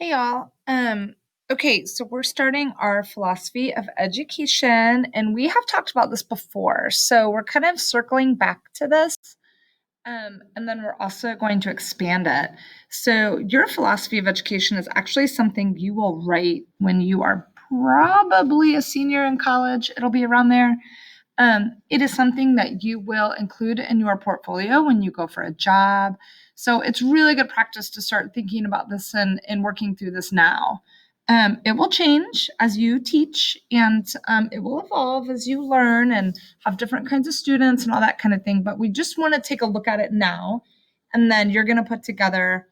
Hey y'all. Okay, so we're starting our philosophy of education, and we have talked about this before. So we're kind of circling back to this, and then we're also going to expand it. So your philosophy of education is actually something you will write when you are probably a senior in college. It'll be around there. It is something that you will include in your portfolio when you go for a job. So it's really good practice to start thinking about this and working through this now. It will change as you teach, and it will evolve as you learn and have different kinds of students and all that kind of thing. But we just want to take a look at it now, and then you're going to put together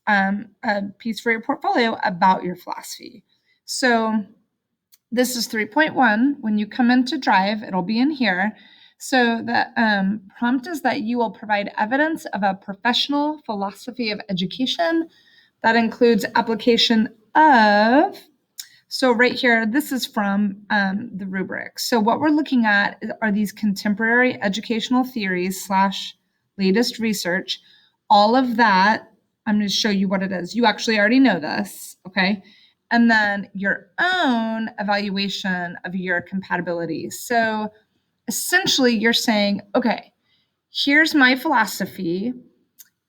a piece for your portfolio about your philosophy. So this is 3.1. When you come in to drive, it'll be in here. So the prompt is that you will provide evidence of a professional philosophy of education that includes application of. So right here, this is from the rubric. So what we're looking at are these contemporary educational theories slash latest research. All of that, I'm going to show you what it is. You actually already know this, okay? And then your own evaluation of your compatibility. So essentially, you're saying, okay, here's my philosophy.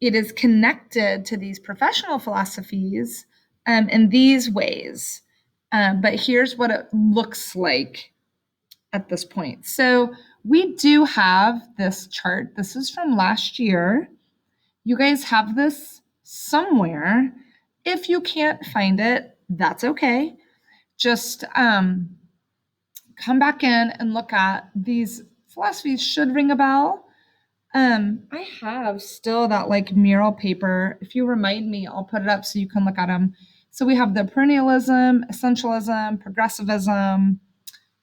It is connected to these professional philosophies in these ways. But here's what it looks like at this point. So we do have this chart. This is from last year. You guys have this somewhere. If you can't find it, that's okay. Just come back in and look at these philosophies should ring a bell. I have still that like mural paper. If you remind me, I'll put it up so you can look at them. So we have the perennialism, essentialism, progressivism,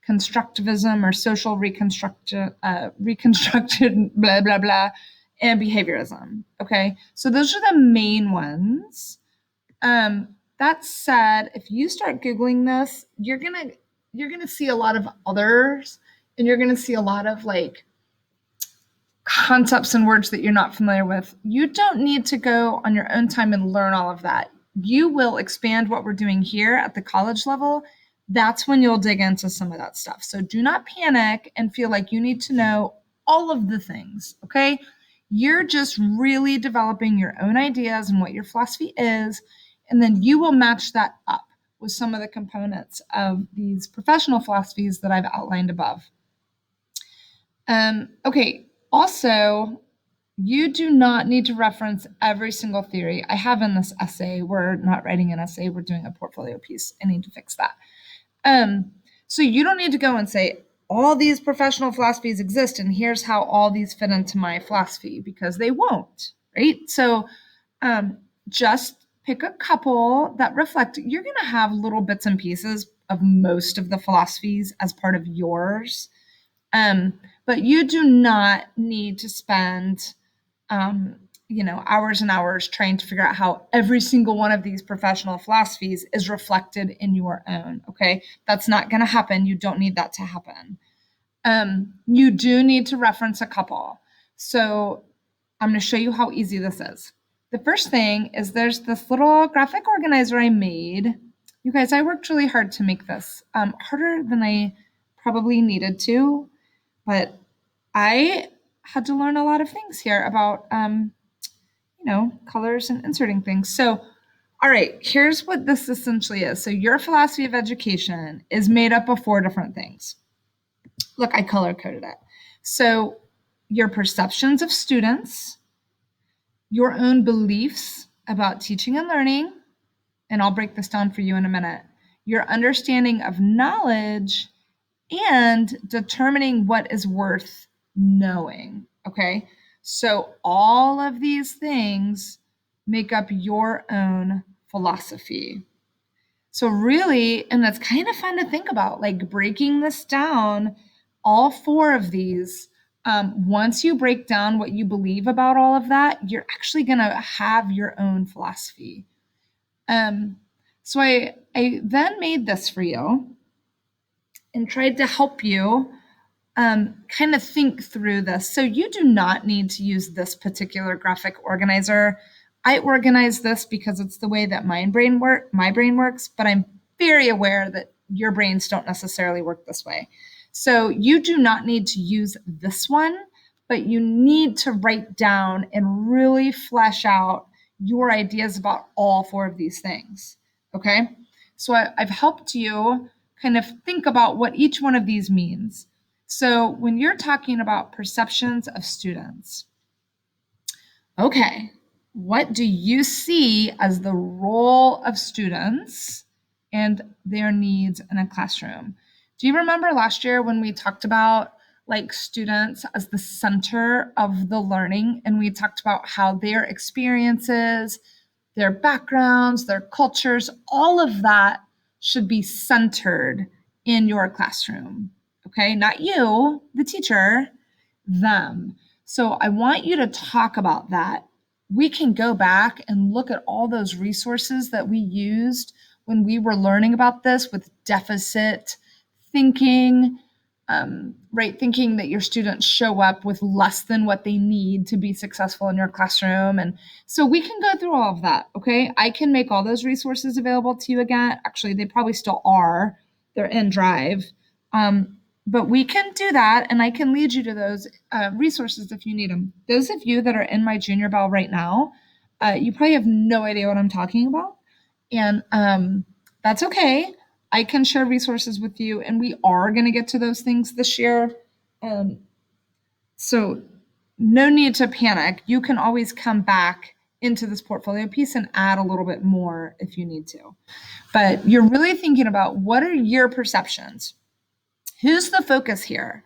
constructivism or social reconstructed, blah, blah, blah, and behaviorism. Okay. So those are the main ones. That said, if you start Googling this, you're gonna see a lot of others, and you're gonna see a lot of like concepts and words that you're not familiar with. You don't need to go on your own time and learn all of that. You will expand what we're doing here at the college level. That's when you'll dig into some of that stuff. So do not panic and feel like you need to know all of the things, okay? You're just really developing your own ideas and what your philosophy is, and then you will match that up with some of the components of these professional philosophies that I've outlined above. Okay, also, you do not need to reference every single theory. I have in this essay, we're not writing an essay, we're doing a portfolio piece. I need to fix that. So you don't need to go and say, all these professional philosophies exist, and here's how all these fit into my philosophy, because they won't, right? So just pick a couple that reflect, you're going to have little bits and pieces of most of the philosophies as part of yours. But you do not need to spend, hours and hours trying to figure out how every single one of these professional philosophies is reflected in your own. Okay, that's not going to happen. You don't need that to happen. You do need to reference a couple. So I'm going to show you how easy this is. The first thing is there's this little graphic organizer I made. You guys, I worked really hard to make this, harder than I probably needed to, but I had to learn a lot of things here about, colors and inserting things. So, all right, here's what this essentially is. So, your philosophy of education is made up of four different things. Look, I color coded it. So, your perceptions of students, your own beliefs about teaching and learning, and I'll break this down for you in a minute, your understanding of knowledge, and determining what is worth knowing. Okay. So all of these things make up your own philosophy. So, really, and that's kind of fun to think about, like breaking this down, all four of these. Once you break down what you believe about all of that, you're actually going to have your own philosophy. Um, so I then made this for you and tried to help you kind of think through this. So you do not need to use this particular graphic organizer. I organize this because it's the way that my brain works, but I'm very aware that your brains don't necessarily work this way. So you do not need to use this one, but you need to write down and really flesh out your ideas about all four of these things. Okay. So I've helped you kind of think about what each one of these means. So when you're talking about perceptions of students, okay, what do you see as the role of students and their needs in a classroom? Do you remember last year when we talked about like students as the center of the learning and we talked about how their experiences, their backgrounds, their cultures, all of that should be centered in your classroom? Okay, not you, the teacher, them. So I want you to talk about that. We can go back and look at all those resources that we used when we were learning about this with deficit thinking, right? Thinking that your students show up with less than what they need to be successful in your classroom. And so we can go through all of that. Okay. I can make all those resources available to you again. Actually, they probably still are, they're in Drive. But we can do that, and I can lead you to those resources if you need them. Those of you that are in my junior bell right now, you probably have no idea what I'm talking about, and that's okay. I can share resources with you, and we are going to get to those things this year. Um, so no need to panic. You can always come back into this portfolio piece and add a little bit more if you need to. But you're really thinking about what are your perceptions? Who's the focus here,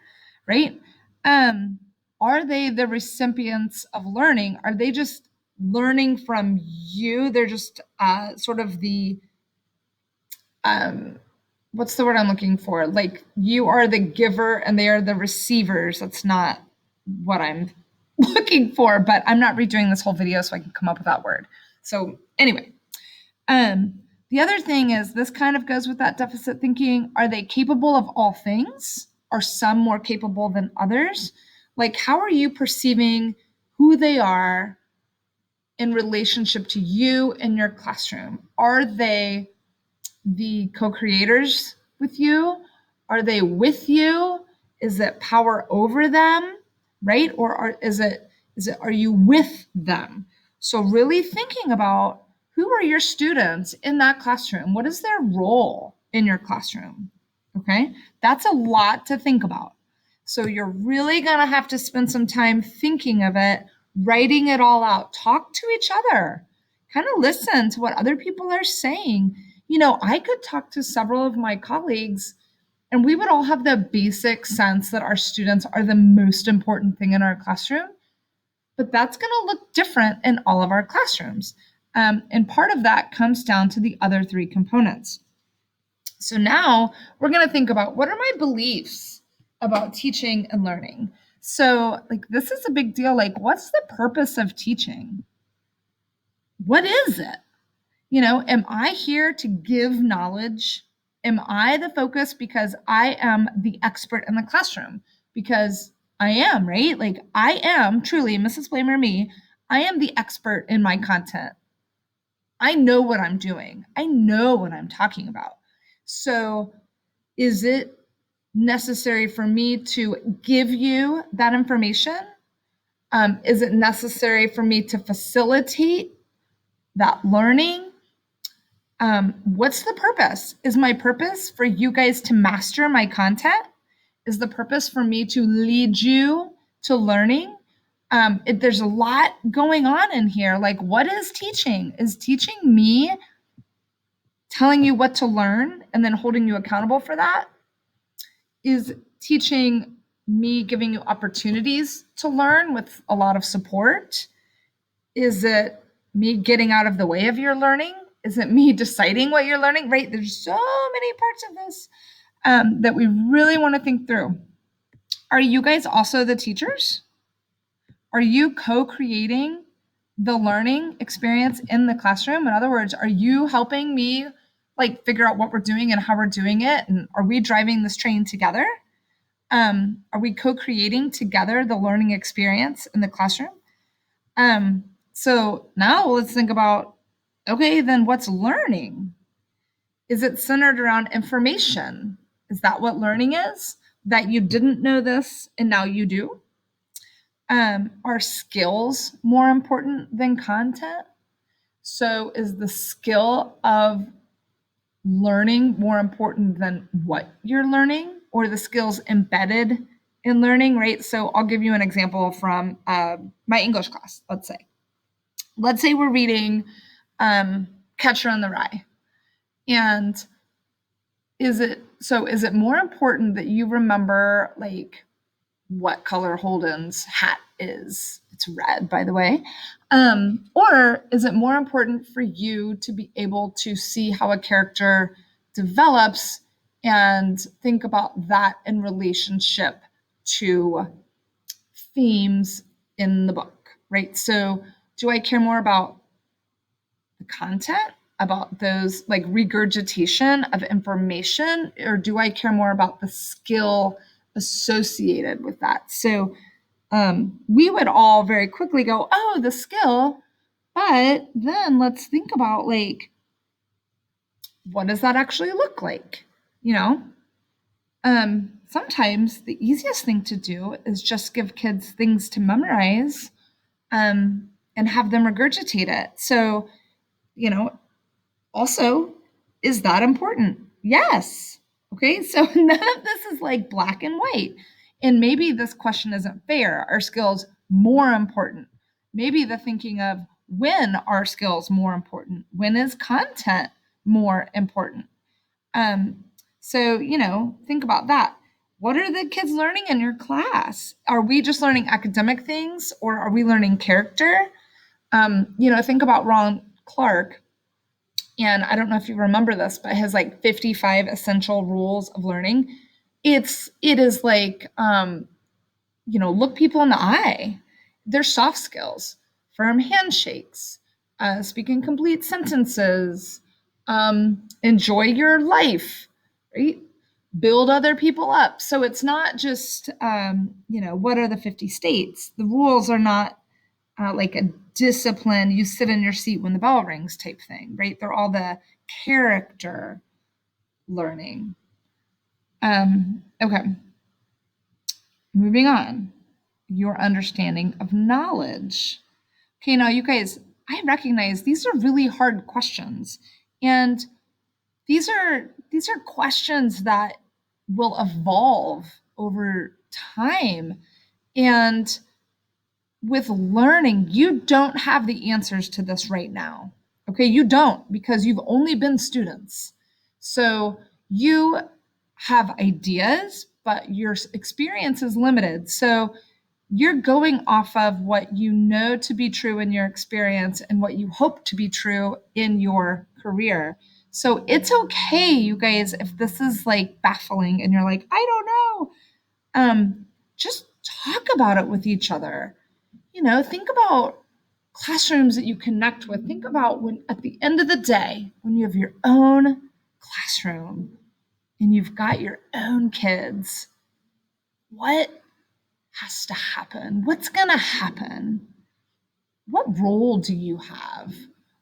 right? Are they the recipients of learning? Are they just learning from you? They're just sort of the what's the word I'm looking for? Like you are the giver and they are the receivers. That's not what I'm looking for, but I'm not redoing this whole video so I can come up with that word. So anyway, the other thing is this kind of goes with that deficit thinking. Are they capable of all things? Are some more capable than others? Like, how are you perceiving who they are in relationship to you in your classroom? Are they the co-creators with you? Are they with you? Is it power over them, right? Or is it are you with them? So really thinking about who are your students in that classroom? What is their role in your classroom? Okay? That's a lot to think about. So you're really going to have to spend some time thinking of it, writing it all out. Talk to each other. Kind of listen to what other people are saying. I could talk to several of my colleagues and we would all have the basic sense that our students are the most important thing in our classroom, but that's going to look different in all of our classrooms. And part of that comes down to the other three components. So now we're going to think about what are my beliefs about teaching and learning? So, like, this is a big deal. Like, what's the purpose of teaching? What is it? Am I here to give knowledge? Am I the focus because I am the expert in the classroom? Because I am, right? Like I am truly, Mrs. Blamer me, I am the expert in my content. I know what I'm doing. I know what I'm talking about. So is it necessary for me to give you that information? Is it necessary for me to facilitate that learning? What's the purpose? Is my purpose for you guys to master my content? Is the purpose for me to lead you to learning? There's a lot going on in here. Like, what is teaching? Is teaching me telling you what to learn and then holding you accountable for that? Is teaching me giving you opportunities to learn with a lot of support? Is it me getting out of the way of your learning? Is it me deciding what you're learning? Right? There's so many parts of this that we really want to think through. Are you guys also the teachers? Are you co-creating the learning experience in the classroom? In other words, are you helping me like figure out what we're doing and how we're doing it? And are we driving this train together? Are we co-creating together the learning experience in the classroom? So now let's think about, okay, then what's learning? Is it centered around information? Is that what learning is? That you didn't know this and now you do? Are skills more important than content? So is the skill of learning more important than what you're learning or the skills embedded in learning, right? So I'll give you an example from my English class, let's say. Let's say we're reading Catcher in the Rye. And is it more important that you remember like what color Holden's hat is? It's red, by the way. Or is it more important for you to be able to see how a character develops and think about that in relationship to themes in the book, right? So, do I care more about the content, about those like regurgitation of information, or do I care more about the skill associated with that? So we would all very quickly go, oh, the skill. But then let's think about like, what does that actually look like? You know, sometimes the easiest thing to do is just give kids things to memorize and have them regurgitate it. So, you know, also, is that important? Yes. Okay, so none of this is like black and white. And maybe this question isn't fair. Are skills more important? Maybe the thinking of when are skills more important? When is content more important? Um, so, think about that. What are the kids learning in your class? Are we just learning academic things or are we learning character? Think about Ron Clark, and I don't know if you remember this, but it has like 55 essential rules of learning. It is like look people in the eye. They're soft skills, firm handshakes, speaking complete sentences, enjoy your life, right? Build other people up. So it's not just what are the 50 states? The rules are not like a discipline, you sit in your seat when the bell rings type thing, right? They're all the character learning. Okay, moving on. Your understanding of knowledge. Okay, now you guys, I recognize these are really hard questions. And these are questions that will evolve over time. And with learning, you don't have the answers to this right now. Okay, you don't because you've only been students. So you have ideas, but your experience is limited. So you're going off of what you know to be true in your experience and what you hope to be true in your career. So it's okay, you guys, if this is like baffling and you're like, I don't know. Just talk about it with each other. Think about classrooms that you connect with. Think about when at the end of the day, when you have your own classroom and you've got your own kids, what has to happen? What's going to happen? What role do you have?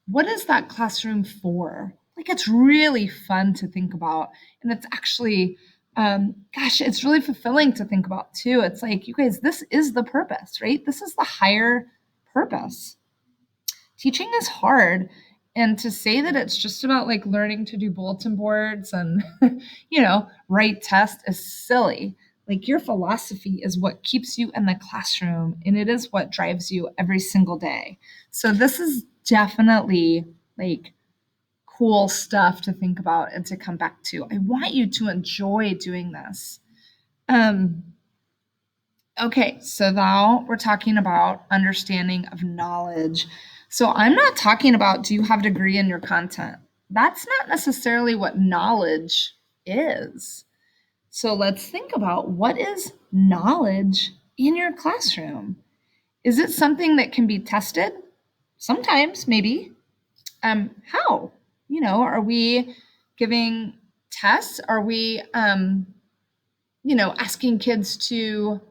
What is that classroom for? Like, it's really fun to think about. And it's actually, it's really fulfilling to think about too. It's like, you guys, this is the purpose, right? This is the higher purpose. Teaching is hard. And to say that it's just about like learning to do bulletin boards and, write tests is silly. Like your philosophy is what keeps you in the classroom and it is what drives you every single day. So this is definitely like cool stuff to think about and to come back to. I want you to enjoy doing this. Okay, so now we're talking about understanding of knowledge. So I'm not talking about do you have a degree in your content? That's not necessarily what knowledge is. So let's think about what is knowledge in your classroom? Is it something that can be tested? Sometimes, maybe. How? Are we giving tests? Are we asking kids to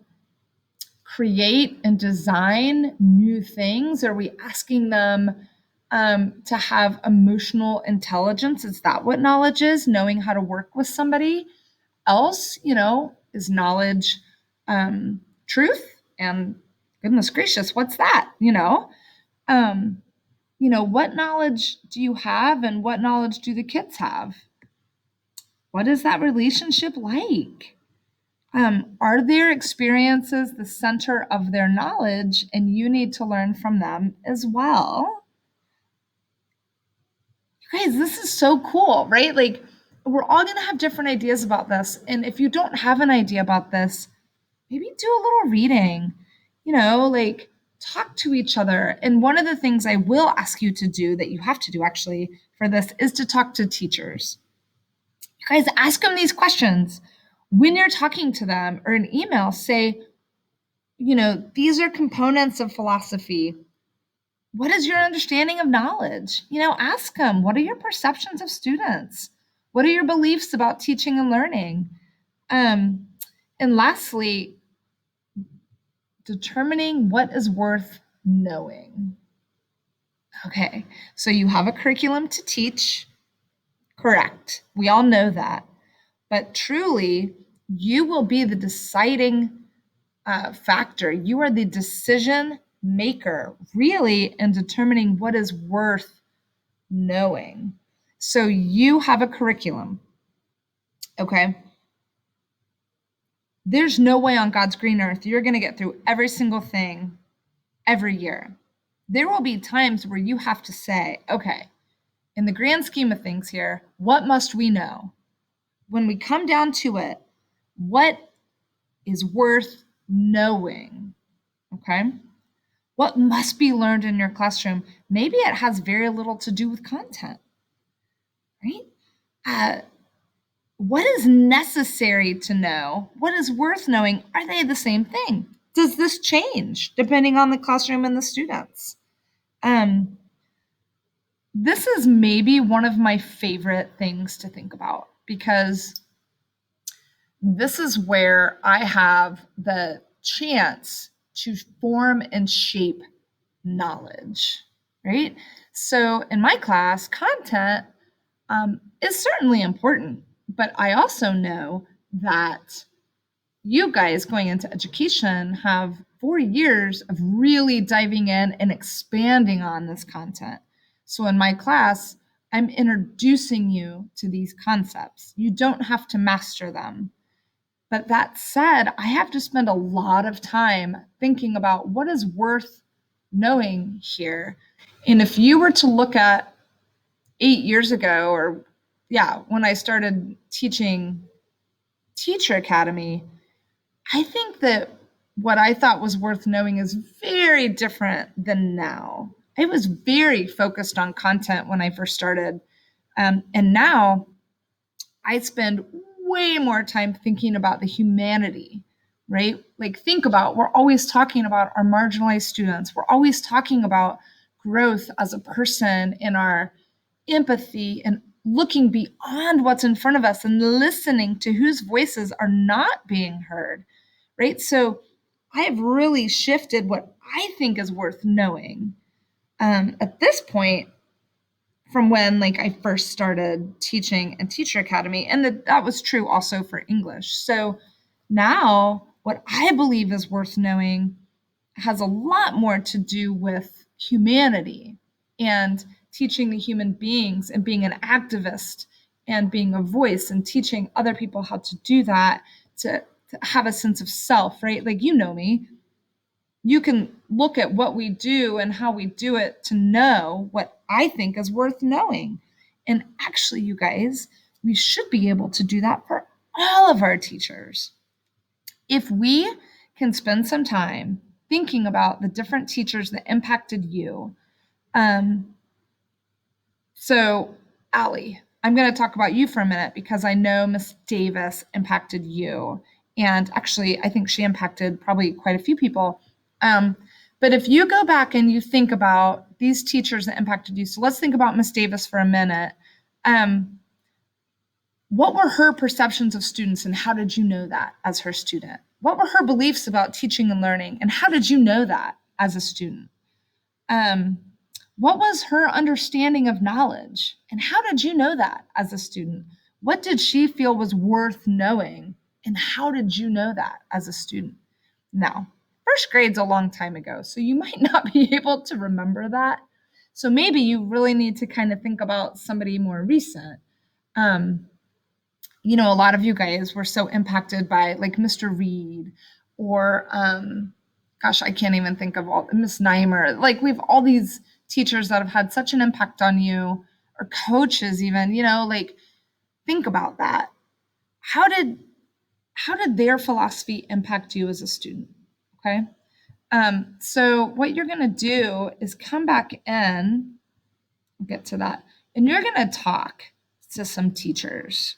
create and design new things? Are we asking them to have emotional intelligence? Is that what knowledge is? Knowing how to work with somebody else? Is knowledge truth? And goodness gracious, what's that? Um, what knowledge do you have and what knowledge do the kids have? What is that relationship like? Are their experiences the center of their knowledge and you need to learn from them as well? You guys, this is so cool, right? Like, we're all going to have different ideas about this. And if you don't have an idea about this, maybe do a little reading, like talk to each other. And one of the things I will ask you to do that you have to do actually for this is to talk to teachers. You guys ask them these questions. When you're talking to them or an email, say, these are components of philosophy. What is your understanding of knowledge? Ask them, what are your perceptions of students? What are your beliefs about teaching and learning? And lastly, determining what is worth knowing. Okay, so you have a curriculum to teach. Correct. We all know that. But truly, you will be the deciding factor. You are the decision maker, really, in determining what is worth knowing. So you have a curriculum. Okay. There's no way on God's green earth you're going to get through every single thing every year. There will be times where you have to say, okay, in the grand scheme of things here, what must we know? When we come down to it, what is worth knowing? Okay. What must be learned in your classroom? Maybe it has very little to do with content, right? What is necessary to know? What is worth knowing? Are they the same thing? Does this change depending on the classroom and the students? This is maybe one of my favorite things to think about because this is where I have the chance to form and shape knowledge, right? So in my class, content is certainly important, but I also know that you guys going into education have 4 years of really diving in and expanding on this content. So in my class, I'm introducing you to these concepts. You don't have to master them. But that said, I have to spend a lot of time thinking about what is worth knowing here. And if you were to look at 8 years ago, or when I started teaching Teacher Academy, I think that what I thought was worth knowing is very different than now. I was very focused on content when I first started. And now I spend way more time thinking about the humanity, right? Like, think about, we're always talking about our marginalized students. We're always talking about growth as a person in our empathy and looking beyond what's in front of us and listening to whose voices are not being heard, right? So I have really shifted what I think is worth knowing. At this point, from when I first started teaching in Teacher Academy, and that was true also for English. So now what I believe is worth knowing has a lot more to do with humanity and teaching the human beings and being an activist and being a voice and teaching other people how to do that, to have a sense of self, right? Like, me. You can look at what we do and how we do it to know what I think is worth knowing. And actually, you guys, we should be able to do that for all of our teachers. If we can spend some time thinking about the different teachers that impacted you. So, Allie, I'm going to talk about you for a minute because I know Miss Davis impacted you. And actually, I think she impacted probably quite a few people. But if you go back and you think about these teachers that impacted you, so let's think about Miss Davis for a minute. What were her perceptions of students and how did you know that as her student? what were her beliefs about teaching and learning? And how did you know that as a student? Um, what was her understanding of knowledge? And how did you know that as a student? What did she feel was worth knowing? And how did you know that as a student? Now, first grade's a long time ago, so you might not be able to remember that. So maybe you really need to kind of think about somebody more recent. Um, a lot of you guys were so impacted by like Mr. Reed or gosh, I can't even think of all Miss Neimer. Like we've all these teachers that have had such an impact on you, or coaches even, like think about that. How did their philosophy impact you as a student? Okay. So what you're gonna do is come back in, get to that, and you're gonna talk to some teachers.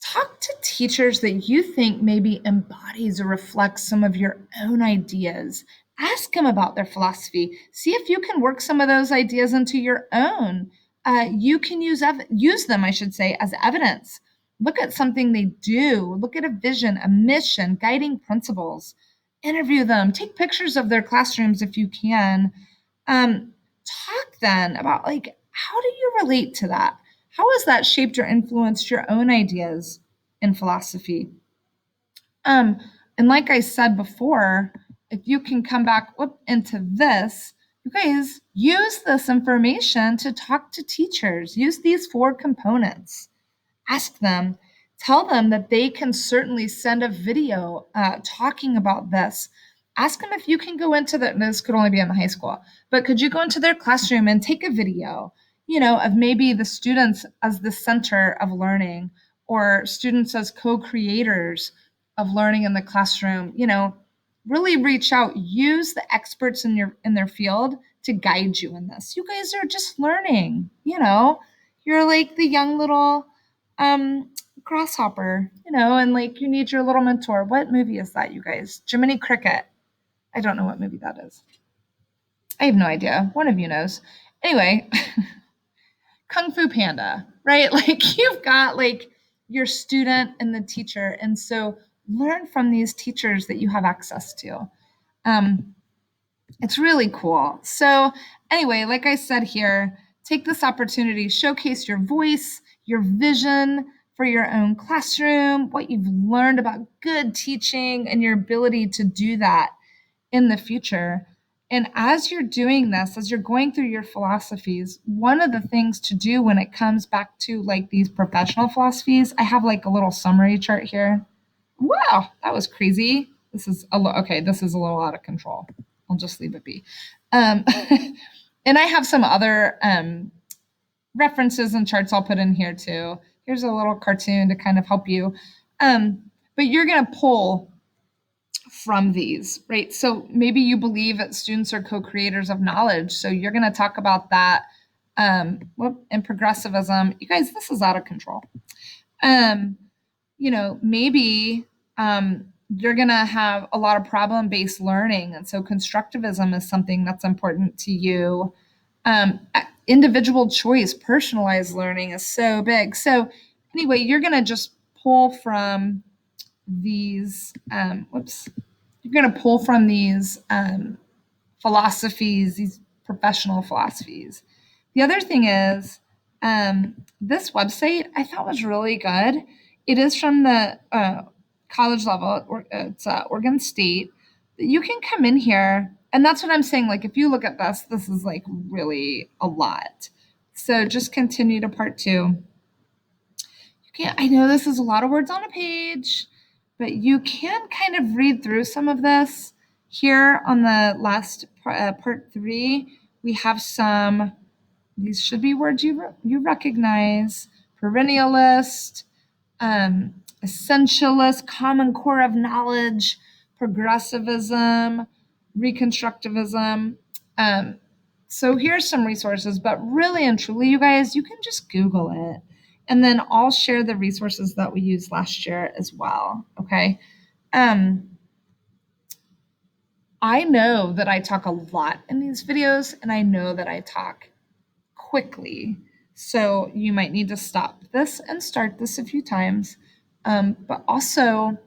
Talk to teachers that you think maybe embodies or reflects some of your own ideas. Ask them about their philosophy. See if you can work some of those ideas into your own. You can use them, I should say, as evidence. Look at something they do. Look at a vision, a mission, guiding principles. Interview them. Take pictures of their classrooms if you can. Talk then about like how do you relate to that? How has that shaped or influenced your own ideas in philosophy? Um, and like I said before, if you can come back into this, you guys use this information to talk to teachers. Use these four components. Ask them, tell them that they can certainly send a video talking about this. Ask them if you can go into this could only be in the high school, but could you go into their classroom and take a video, of maybe the students as the center of learning or students as co-creators of learning in the classroom, really reach out, use the experts in their field to guide you in this. You guys are just learning, you're like the young little um grasshopper, and like you need your little mentor. What movie is that, you guys? Jiminy Cricket. I don't know what movie that is. I have no idea. One of you knows. Anyway, Kung Fu Panda, right? Like you've got like your student and the teacher, and so learn from these teachers that you have access to. um it's really cool. So anyway, like I said here, take this opportunity, showcase your voice, your vision for your own classroom, what you've learned about good teaching, and your ability to do that in the future. And as you're doing this, as you're going through your philosophies, one of the things to do when it comes back to like these professional philosophies, I have like a little summary chart here. Wow, that was crazy. This is okay. This is a little out of control. I'll just leave it be. Um, and I have some other references and charts I'll put in here too. Here's a little cartoon to kind of help you. But you're going to pull from these, right? So maybe you believe that students are co-creators of knowledge. So you're going to talk about that. And progressivism. You guys, this is out of control. Um, maybe you're going to have a lot of problem-based learning. And so constructivism is something that's important to you. Individual choice, personalized learning is so big. So anyway, you're going to just pull from these, you're going to pull from these philosophies, these professional philosophies. The other thing is, this website I thought was really good. It is from the college level, it's Oregon State. You can come in here, and that's what I'm saying. Like, if you look at this is like really a lot. So just continue to part two. I know this is a lot of words on a page, but you can kind of read through some of this. Here on the last part three, we have some, these should be words you recognize: perennialist, essentialist, common core of knowledge, progressivism, reconstructivism. Um, so here's some resources, but really and truly, you guys, you can just Google it. And then I'll share the resources that we used last year as well. Okay. Um, I know that I talk a lot in these videos, and I know that I talk quickly. So you might need to stop this and start this a few times. But also,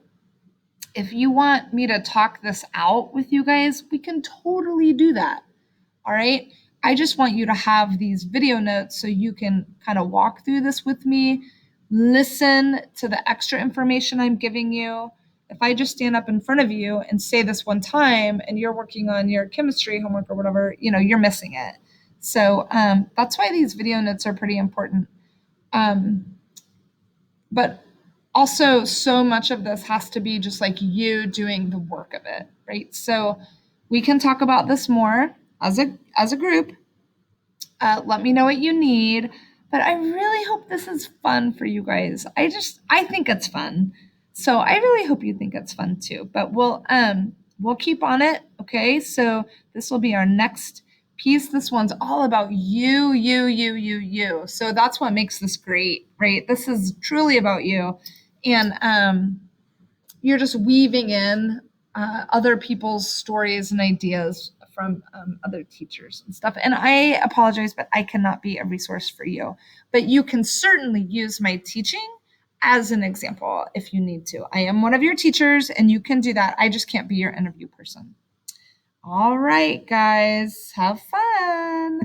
If you want me to talk this out with you guys, we can totally do that. All right. I just want you to have these video notes so you can kind of walk through this with me, listen to the extra information I'm giving you. If I just stand up in front of you and say this one time and you're working on your chemistry homework or whatever, you're missing it. So that's why these video notes are pretty important. Um, but also, so much of this has to be just like you doing the work of it, right? So we can talk about this more as a group. Let me know what you need. But I really hope this is fun for you guys. I think it's fun. So I really hope you think it's fun too. But we'll keep on it. Okay. So this will be our next piece. This one's all about you. So that's what makes this great, right? This is truly about you. And you're just weaving in other people's stories and ideas from other teachers and stuff. And I apologize, but I cannot be a resource for you. But you can certainly use my teaching as an example if you need to. I am one of your teachers and you can do that. I just can't be your interview person. All right, guys, have fun.